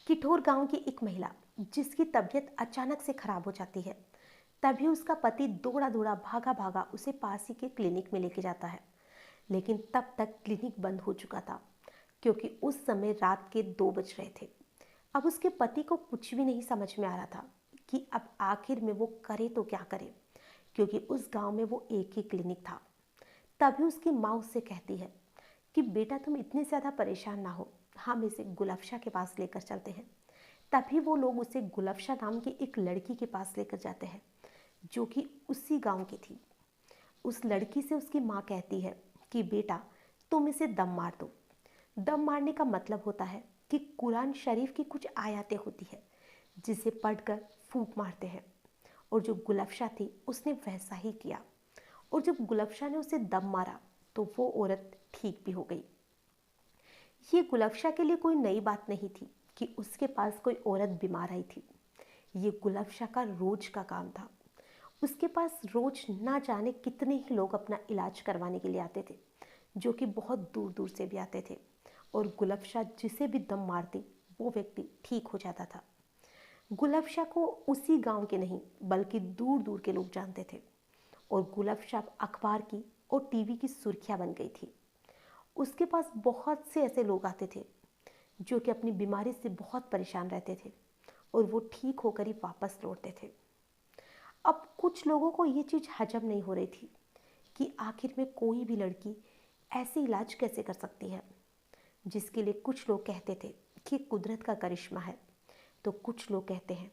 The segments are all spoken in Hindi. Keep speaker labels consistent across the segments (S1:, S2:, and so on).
S1: किठौर गांव की एक महिला जिसकी तबीयत अचानक से खराब हो जाती है। तभी उसका पति दौड़ा दौड़ा भागा भागा उसे पास ही के क्लिनिक में लेके जाता है। लेकिन तब तक क्लिनिक बंद हो चुका था, क्योंकि उस समय रात के 2 बज रहे थे। अब उसके पति को कुछ भी नहीं समझ में आ रहा था कि अब आखिर में वो करे तो क्या करे, क्योंकि उस गांव में वो एक ही क्लिनिक था। तभी उसकी माँ उससे कहती है कि बेटा तुम इतने ज़्यादा परेशान ना हो, हम इसे गुलफशा के पास लेकर चलते हैं। तभी वो लोग उसे गुलफशा नाम की एक लड़की के पास लेकर जाते हैं, जो कि उसी गांव की थी। उस लड़की से उसकी माँ कहती है कि बेटा तुम इसे दम मार दो। दम मारने का मतलब होता है कि कुरान शरीफ की कुछ आयतें होती है जिसे पढ़कर फूंक मारते हैं। और जो गुलफशा थी उसने वैसा ही किया, और जब गुलफशा ने उसे दम मारा तो वो औरत ठीक भी हो गई। ये गुलफशा के लिए कोई नई बात नहीं थी कि उसके पास कोई औरत बीमार आई थी। ये गुलफशा का रोज का काम था। उसके पास रोज ना जाने कितने ही लोग अपना इलाज करवाने के लिए आते थे, जो कि बहुत दूर दूर से भी आते थे। और गुलफशा जिसे भी दम मारती वो व्यक्ति ठीक हो जाता था। गुलफशा को उसी गांव के नहीं बल्कि दूर दूर के लोग जानते थे, और गुलफशा अखबार की और टीवी की सुर्खियां बन गई थी। उसके पास बहुत से ऐसे लोग आते थे जो कि अपनी बीमारी से बहुत परेशान रहते थे, और वो ठीक होकर ही वापस लौटते थे। अब कुछ लोगों को ये चीज़ हजम नहीं हो रही थी कि आखिर में कोई भी लड़की ऐसे इलाज कैसे कर सकती है, जिसके लिए कुछ लोग कहते थे कि कुदरत का करिश्मा है, तो कुछ लोग कहते हैं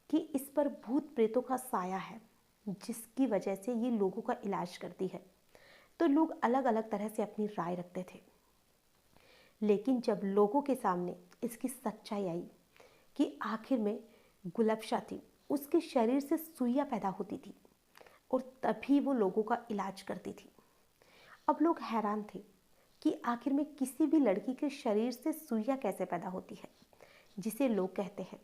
S1: कि इस पर भूत प्रेतों का साया है जिसकी वजह से ये लोगों का इलाज करती है। तो लोग अलग अलग तरह से अपनी राय रखते थे। लेकिन जब लोगों के सामने इसकी सच्चाई आई कि आखिर में गुलफशा थी, उसके शरीर से सुइयां पैदा होती थी और तभी वो लोगों का इलाज करती थी। अब लोग हैरान थे कि आखिर में किसी भी लड़की के शरीर से सुइयां कैसे पैदा होती है, जिसे लोग कहते हैं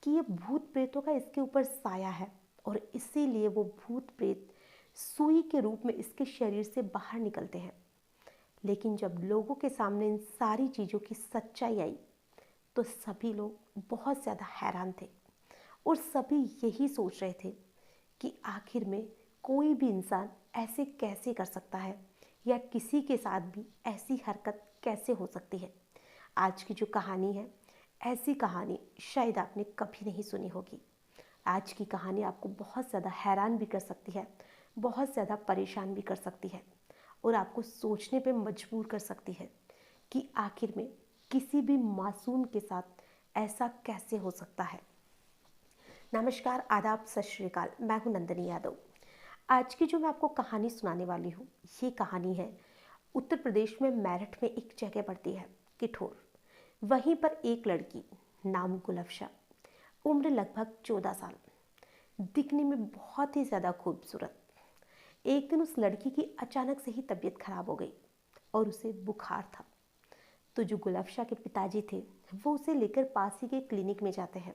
S1: कि ये भूत प्रेतों का इसके ऊपर साया है, और इसीलिए वो भूत प्रेत सुई के रूप में इसके शरीर से बाहर निकलते हैं। लेकिन जब लोगों के सामने इन सारी चीज़ों की सच्चाई आई तो सभी लोग बहुत ज़्यादा हैरान थे, और सभी यही सोच रहे थे कि आखिर में कोई भी इंसान ऐसे कैसे कर सकता है, या किसी के साथ भी ऐसी हरकत कैसे हो सकती है। आज की जो कहानी है, ऐसी कहानी शायद आपने कभी नहीं सुनी होगी। आज की कहानी आपको बहुत ज़्यादा हैरान भी कर सकती है, बहुत ज़्यादा परेशान भी कर सकती है, और आपको सोचने पे मजबूर कर सकती है कि आखिर में किसी भी मासूम के साथ ऐसा कैसे हो सकता है। नमस्कार, आदाब, सत श्री अकाल। मैं हूं नंदिनी यादव। आज की जो मैं आपको कहानी सुनाने वाली हूँ, ये कहानी है उत्तर प्रदेश में मेरठ में एक जगह पड़ती है किठौर। वहीं पर एक लड़की नाम गुलफशा, उम्र लगभग 14 साल, दिखने में बहुत ही ज़्यादा खूबसूरत। एक दिन उस लड़की की अचानक से ही तबीयत खराब हो गई और उसे बुखार था। तो जो गुलफशा के पिताजी थे वो उसे लेकर पास ही के क्लिनिक में जाते हैं,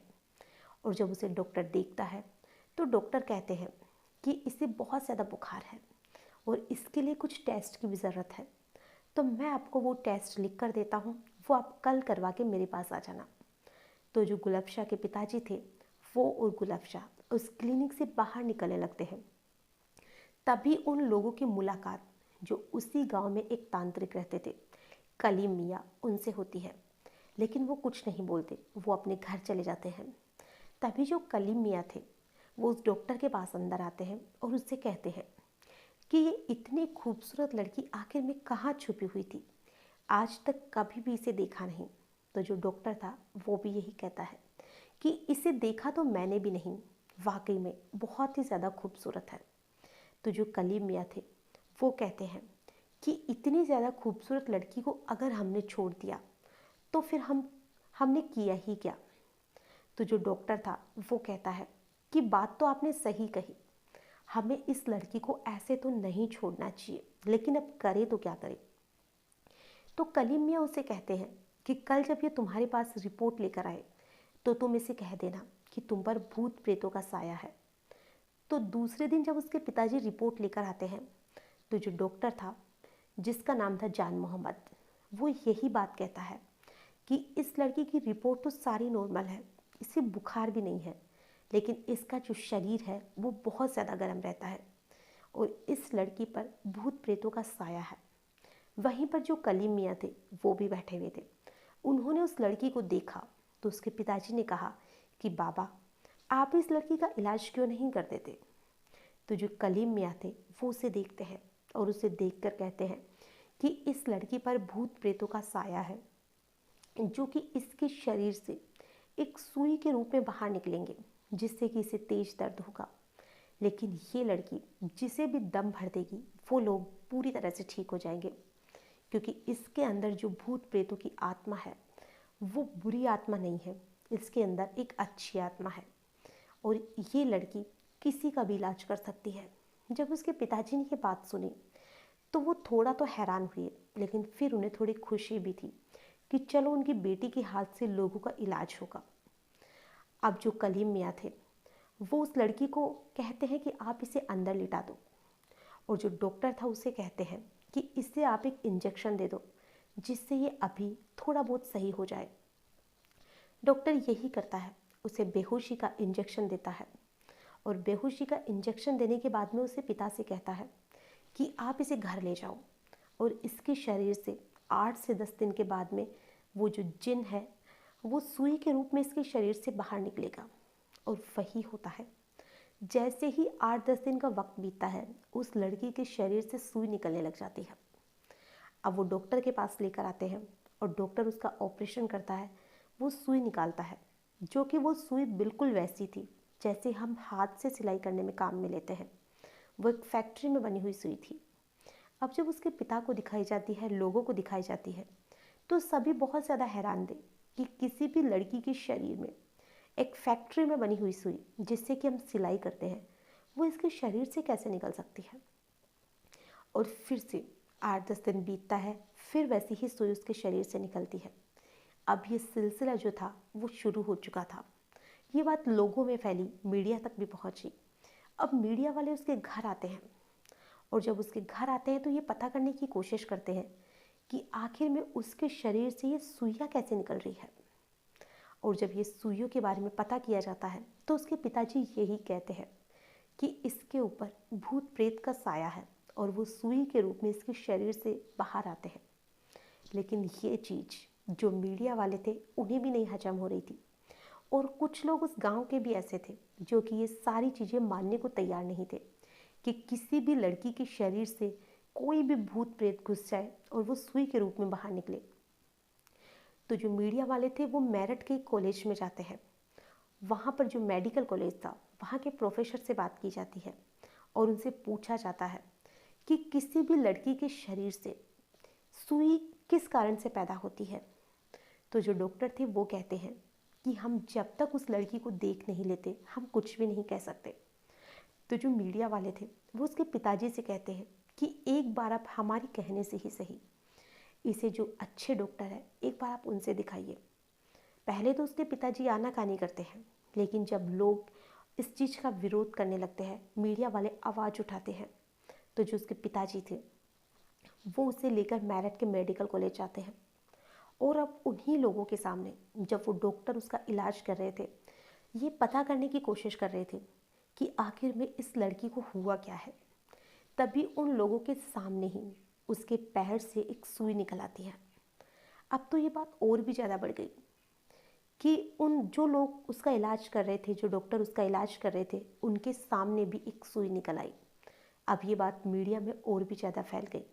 S1: और जब उसे डॉक्टर देखता है तो डॉक्टर कहते हैं कि इसे बहुत ज़्यादा बुखार है और इसके लिए कुछ टेस्ट की भी ज़रूरत है। तो मैं आपको वो टेस्ट लिख कर देता हूँ, वो आप कल करवा के मेरे पास आ जाना। तो जो गुलफशा के पिताजी थे वो और गुलफशा उस क्लिनिक से बाहर निकलने लगते हैं। तभी उन लोगों की मुलाकात जो उसी गांव में एक तांत्रिक रहते थे, कलीम मियाँ, उनसे होती है। लेकिन वो कुछ नहीं बोलते, वो अपने घर चले जाते हैं। तभी जो कलीम मियाँ थे वो उस डॉक्टर के पास अंदर आते हैं और उससे कहते हैं कि ये इतनी खूबसूरत लड़की आखिर में कहाँ छुपी हुई थी, आज तक कभी भी इसे देखा नहीं। तो जो डॉक्टर था वो भी यही कहता है कि इसे देखा तो मैंने भी नहीं, वाकई में बहुत ही ज़्यादा खूबसूरत है। तो जो कलीम मियाँ थे वो कहते हैं कि इतनी ज़्यादा खूबसूरत लड़की को अगर हमने छोड़ दिया तो फिर हमने किया ही क्या। तो जो डॉक्टर था वो कहता है कि बात तो आपने सही कही, हमें इस लड़की को ऐसे तो नहीं छोड़ना चाहिए, लेकिन अब करें तो क्या करें। तो कलीम मियाँ उसे कहते हैं कि कल जब ये तुम्हारे पास रिपोर्ट लेकर आए तो तुम इसे कह देना कि तुम पर भूत प्रेतों का साया है। तो दूसरे दिन जब उसके पिताजी रिपोर्ट लेकर आते हैं तो जो डॉक्टर था, जिसका नाम था जान मोहम्मद, वो यही बात कहता है कि इस लड़की की रिपोर्ट तो सारी नॉर्मल है, इसे बुखार भी नहीं है, लेकिन इसका जो शरीर है वो बहुत ज़्यादा गर्म रहता है और इस लड़की पर भूत प्रेतों का साया है। वहीं पर जो कलीम मियाँ थे वो भी बैठे हुए थे। उन्होंने उस लड़की को देखा तो उसके पिताजी ने कहा कि बाबा, आप इस लड़की का इलाज क्यों नहीं कर देते। तो जो कलीम मियाँ थे वो उसे देखते हैं और उसे देखकर कहते हैं कि इस लड़की पर भूत प्रेतों का साया है, जो कि इसके शरीर से एक सुई के रूप में बाहर निकलेंगे, जिससे कि इसे तेज दर्द होगा। लेकिन ये लड़की जिसे भी दम भर देगी वो लोग पूरी तरह से ठीक हो जाएंगे, क्योंकि इसके अंदर जो भूत प्रेतों की आत्मा है वो बुरी आत्मा नहीं है, इसके अंदर एक अच्छी आत्मा है और ये लड़की किसी का भी इलाज कर सकती है। जब उसके पिताजी ने ये बात सुनी तो वो थोड़ा तो हैरान हुए, लेकिन फिर उन्हें थोड़ी खुशी भी थी कि चलो उनकी बेटी के हाथ से लोगों का इलाज होगा। अब जो कलीम मियाँ थे वो उस लड़की को कहते हैं कि आप इसे अंदर लिटा दो, और जो डॉक्टर था उसे कहते हैं कि इसे आप एक इंजेक्शन दे दो जिससे ये अभी थोड़ा बहुत सही हो जाए। डॉक्टर यही करता है, उसे बेहोशी का इंजेक्शन देता है और बेहोशी का इंजेक्शन देने के बाद में उसे पिता से कहता है कि आप इसे घर ले जाओ और इसके शरीर से 8 से 10 दिन के बाद में वो जो जिन है वो सुई के रूप में इसके शरीर से बाहर निकलेगा। और वही होता है, जैसे ही 8-10 दिन का वक्त बीतता है उस लड़की के शरीर से सुई निकलने लग जाती है। अब वो डॉक्टर के पास लेकर आते हैं और डॉक्टर उसका ऑपरेशन करता है, वो सुई निकालता है, जो कि वो सुई बिल्कुल वैसी थी जैसे हम हाथ से सिलाई करने में काम में लेते हैं। वो एक फैक्ट्री में बनी हुई सुई थी। अब जब उसके पिता को दिखाई जाती है, लोगों को दिखाई जाती है, तो सभी बहुत ज़्यादा हैरान थे कि किसी भी लड़की के शरीर में एक फैक्ट्री में बनी हुई सुई जिससे कि हम सिलाई करते हैं वो इसके शरीर से कैसे निकल सकती है। और फिर से 8-10 दिन बीतता है, फिर वैसी ही सुई उसके शरीर से निकलती है। अब ये सिलसिला जो था वो शुरू हो चुका था। ये बात लोगों में फैली, मीडिया तक भी पहुंची। अब मीडिया वाले उसके घर आते हैं और जब उसके घर आते हैं तो ये पता करने की कोशिश करते हैं कि आखिर में उसके शरीर से ये सुइयाँ कैसे निकल रही है। और जब ये सुइयों के बारे में पता किया जाता है तो उसके पिताजी यही कहते हैं कि इसके ऊपर भूत प्रेत का साया है और वो सुई के रूप में इसके शरीर से बाहर आते हैं। लेकिन ये चीज़ जो मीडिया वाले थे उन्हें भी नहीं हजम हो रही थी, और कुछ लोग उस गांव के भी ऐसे थे जो कि ये सारी चीज़ें मानने को तैयार नहीं थे कि किसी भी लड़की के शरीर से कोई भी भूत प्रेत घुस जाए और वो सुई के रूप में बाहर निकले। तो जो मीडिया वाले थे वो मेरठ के कॉलेज में जाते हैं। वहाँ पर जो मेडिकल कॉलेज था वहाँ के प्रोफेसर से बात की जाती है और उनसे पूछा जाता है कि किसी भी लड़की के शरीर से सुई किस कारण से पैदा होती है। तो जो डॉक्टर थे वो कहते हैं कि हम जब तक उस लड़की को देख नहीं लेते हम कुछ भी नहीं कह सकते। तो जो मीडिया वाले थे वो उसके पिताजी से कहते हैं कि एक बार आप हमारी कहने से ही सही, इसे जो अच्छे डॉक्टर है एक बार आप उनसे दिखाइए। पहले तो उसके पिताजी आनाकानी करते हैं, लेकिन जब लोग इस चीज़ का विरोध करने लगते हैं, मीडिया वाले आवाज़ उठाते हैं, तो जो उसके पिताजी थे वो उसे लेकर मेरठ के मेडिकल कॉलेज जाते हैं। और अब उन्हीं लोगों के सामने जब वो डॉक्टर उसका इलाज कर रहे थे, ये पता करने की कोशिश कर रहे थे कि आखिर में इस लड़की को हुआ क्या है, तभी उन लोगों के सामने ही उसके पैर से एक सुई निकल आती है। अब तो ये बात और भी ज़्यादा बढ़ गई कि उन जो लोग उसका इलाज कर रहे थे, जो डॉक्टर उसका इलाज कर रहे थे, उनके सामने भी एक सुई निकल आई। अब ये बात मीडिया में और भी ज़्यादा फैल गई,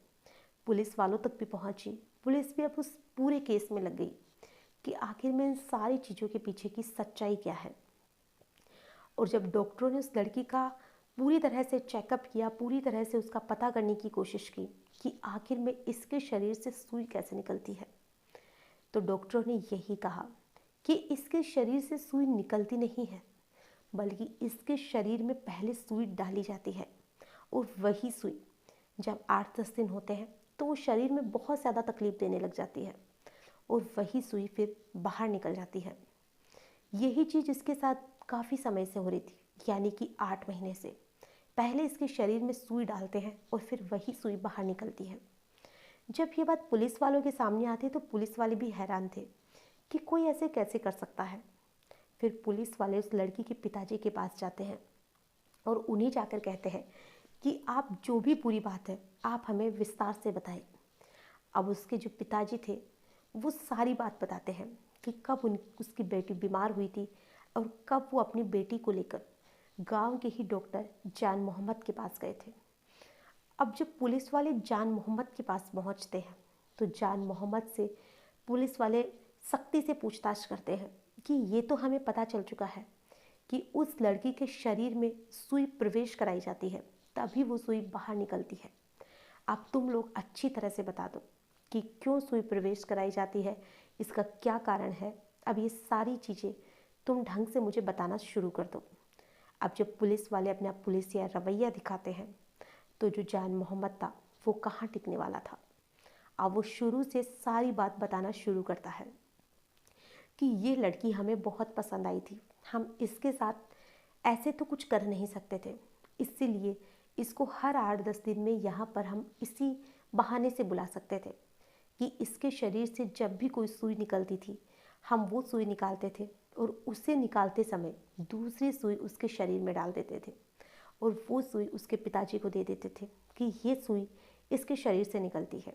S1: पुलिस वालों तक भी पहुंची। पुलिस भी अब उस पूरे केस में लग गई कि आखिर में इन सारी चीज़ों के पीछे की सच्चाई क्या है। और जब डॉक्टरों ने उस लड़की का पूरी तरह से चेकअप किया, पूरी तरह से उसका पता करने की कोशिश की कि आखिर में इसके शरीर से सुई कैसे निकलती है, तो डॉक्टरों ने यही कहा कि इसके शरीर से सुई निकलती नहीं है, बल्कि इसके शरीर में पहले सुई डाली जाती है और वही सुई जब 8-10 दिन होते हैं तो वो शरीर में बहुत ज़्यादा तकलीफ देने लग जाती है और वही सुई फिर बाहर निकल जाती है। यही चीज़ इसके साथ काफ़ी समय से हो रही थी, यानी कि 8 महीने से। पहले इसके शरीर में सुई डालते हैं और फिर वही सुई बाहर निकलती है। जब ये बात पुलिस वालों के सामने आती तो पुलिस वाले भी हैरान थे कि कोई ऐसे कैसे कर सकता है। फिर पुलिस वाले उस लड़की के पिताजी के पास जाते हैं और उन्हें जाकर कहते हैं कि आप जो भी पूरी बात है आप हमें विस्तार से बताएं। अब उसके जो पिताजी थे वो सारी बात बताते हैं कि कब उसकी बेटी बीमार हुई थी और कब वो अपनी बेटी को लेकर गांव के ही डॉक्टर जान मोहम्मद के पास गए थे। अब जब पुलिस वाले जान मोहम्मद के पास पहुंचते हैं तो जान मोहम्मद से पुलिस वाले सख्ती से पूछताछ करते हैं कि ये तो हमें पता चल चुका है कि उस लड़की के शरीर में सुई प्रवेश कराई जाती है तभी वो सुई बाहर निकलती है। अब तुम लोग अच्छी तरह से बता दो कि क्यों सुई प्रवेश कराई जाती है, इसका क्या कारण है। अब ये सारी चीज़ें तुम ढंग से मुझे बताना शुरू कर दो। अब जब पुलिस वाले अपना पुलिसिया रवैया दिखाते हैं तो जो जान मोहम्मद था वो कहाँ टिकने वाला था। अब वो शुरू से सारी बात बताना शुरू करता है कि ये लड़की हमें बहुत पसंद आई थी, हम इसके साथ ऐसे तो कुछ कर नहीं सकते थे, इसीलिए इसको हर 8-10 दिन में यहाँ पर हम इसी बहाने से बुला सकते थे कि इसके शरीर से जब भी कोई सुई निकलती थी हम वो सुई निकालते थे और उसे निकालते समय दूसरी सुई उसके शरीर में डाल देते थे और वो सुई उसके पिताजी को दे देते थे कि ये सुई इसके शरीर से निकलती है।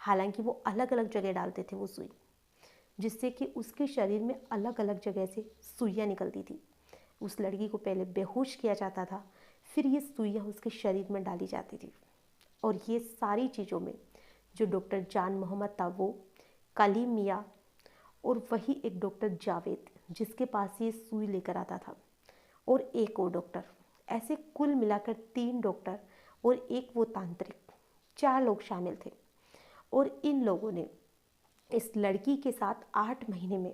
S1: हालांकि वो अलग अलग जगह डालते थे वो सुई, जिससे कि उसके शरीर में अलग अलग जगह से सुइयाँ निकलती थी। उस लड़की को पहले बेहोश किया जाता था, फिर ये सुइयाँ उसके शरीर में डाली जाती थी। और ये सारी चीज़ों में जो डॉक्टर जान मोहम्मद था वो कलीम मियाँ और वही एक डॉक्टर जावेद जिसके पास ये सुई लेकर आता था और एक और डॉक्टर, ऐसे कुल मिलाकर 3 डॉक्टर और एक वो तांत्रिक, 4 लोग शामिल थे। और इन लोगों ने इस लड़की के साथ 8 महीने में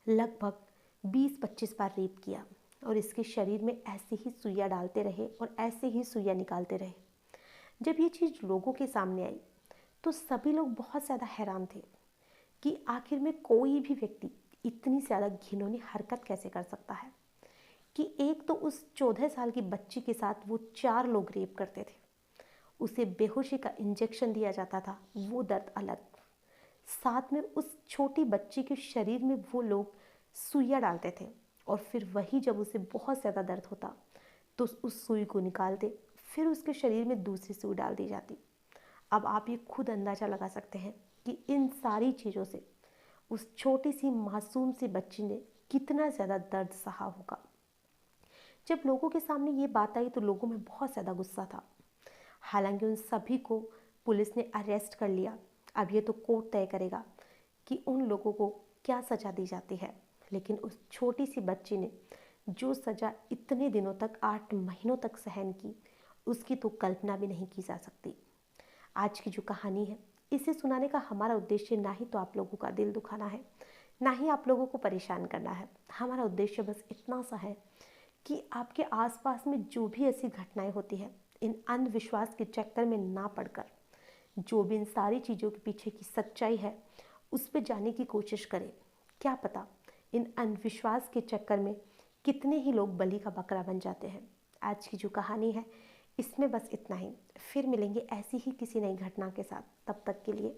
S1: लगभग 20-25 बार रेप किया और इसके शरीर में ऐसे ही सुइयाँ डालते रहे और ऐसे ही सुइयाँ निकालते रहे। जब ये चीज़ लोगों के सामने आई तो सभी लोग बहुत ज़्यादा हैरान थे कि आखिर में कोई भी व्यक्ति इतनी ज़्यादा घिनौनी हरकत कैसे कर सकता है कि एक तो उस 14 साल की बच्ची के साथ वो 4 लोग रेप करते थे, उसे बेहोशी का इंजेक्शन दिया जाता था, वो दर्द अलग, साथ में उस छोटी बच्ची के शरीर में वो लोग सुइयाँ डालते थे और फिर वही जब उसे बहुत ज़्यादा दर्द होता तो उस सुई को निकालते, फिर उसके शरीर में दूसरी सुई डाल दी जाती। अब आप ये खुद अंदाज़ा लगा सकते हैं कि इन सारी चीज़ों से उस छोटी सी मासूम सी बच्ची ने कितना ज़्यादा दर्द सहा होगा। जब लोगों के सामने ये बात आई तो लोगों में बहुत ज़्यादा गुस्सा था। हालांकि उन सभी को पुलिस ने अरेस्ट कर लिया। अब ये तो कोर्ट तय करेगा कि उन लोगों को क्या सज़ा दी जाती है, लेकिन उस छोटी सी बच्ची ने जो सज़ा इतने दिनों तक 8 महीनों तक सहन की उसकी तो कल्पना भी नहीं की जा सकती। आज की जो कहानी है इसे सुनाने का हमारा उद्देश्य ना ही तो आप लोगों का दिल दुखाना है, ना ही आप लोगों को परेशान करना है। हमारा उद्देश्य बस इतना सा है कि आपके आसपास में जो भी ऐसी घटनाएं होती है इन अंधविश्वास के चक्कर में ना पड़कर जो भी इन सारी चीज़ों के पीछे की सच्चाई है उस पर जाने की कोशिश करें। क्या पता इन अंधविश्वास के चक्कर में कितने ही लोग बलि का बकरा बन जाते हैं। आज की जो कहानी है इसमें बस इतना ही। फिर मिलेंगे ऐसी ही किसी नई घटना के साथ। तब तक के लिए